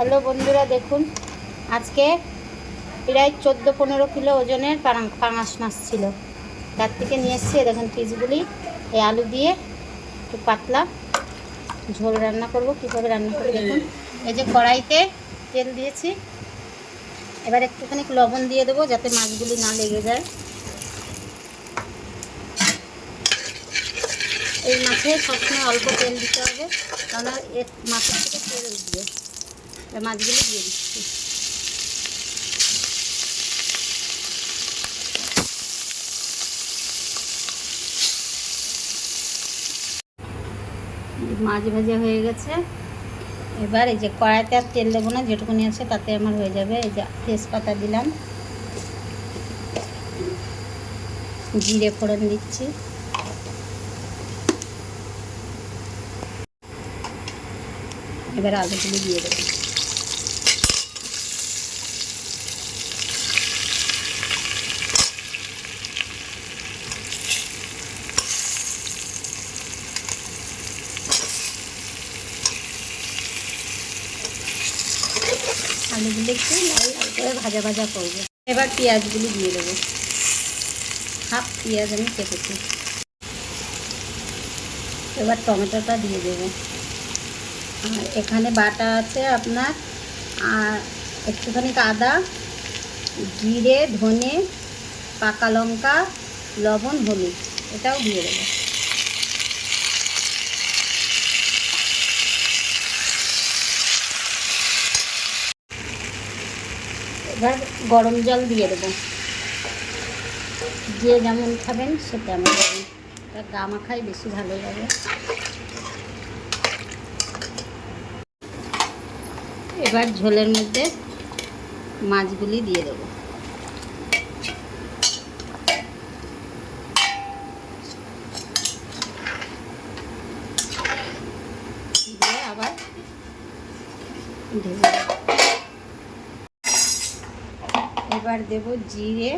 Hello বন্ধুরা, দেখুন আজকে প্রায় 14-15 কিলো ওজনের পাঙাশ মাছ ছিল। তার থেকে নিয়ে এসছি। দেখুন পিসগুলি এই আলু দিয়ে একটু পাতলা ঝোল রান্না করব। কীভাবে রান্না করব দেখুন। এই যে কড়াইতে তেল দিয়েছি, এবার একটুখানি লবণ দিয়ে দেবো যাতে মাছগুলি না লেগে যায়। এই মাছে সবসময় অল্প তেল দিতে হবে, কারণ এর মাছের থেকে তেল উঠবে। মাছগুলো দিয়ে দিচ্ছি। মাছ ভাজা হয়ে গেছে। এবার এই যে কড়াইতে আর তেল দেবো না, যেটুকুনি আছে তাতে আমার হয়ে যাবে। এই যে তেজপাতা দিলাম, জিরে ফোড়ন দিচ্ছি, এবার আলুগুলি দিয়ে দেবো। আলুগুলি একটু লাল লাল করে ভাজা ভাজা করবো। এবার পেঁয়াজগুলি দিয়ে দেবো। হাফ পেঁয়াজ আমি কেটেছি। এবার টমেটোটা দিয়ে দেবো। আর এখানে বাটা আছে আপনার আর একটুখানি আদা, জিরে, ধনে, পাকা লঙ্কা, লবণ, হলুদ, এটাও দিয়ে দেবো। এবার গরম জল দিয়ে দেবো। যে যেমন খাবেন সে তেমন খাবেন, এটা গা মাখাই বেশি ভালো লাগে। এবার ঝোলের মধ্যে মাছগুলি দিয়ে দেবো। দিয়ে আবার ঢেলে দেবো। এবার দেব জিরে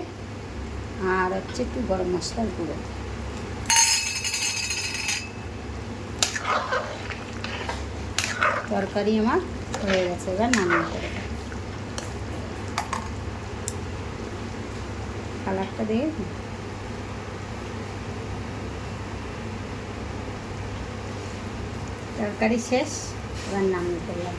আর হচ্ছে একটু গরম মশলার গুঁড়ো। তরকারি আমার হয়ে গেছে, এবার নামিয়ে দেবো। কালারটা দিয়ে তরকারি শেষ, এবার নামিয়ে ফেললাম।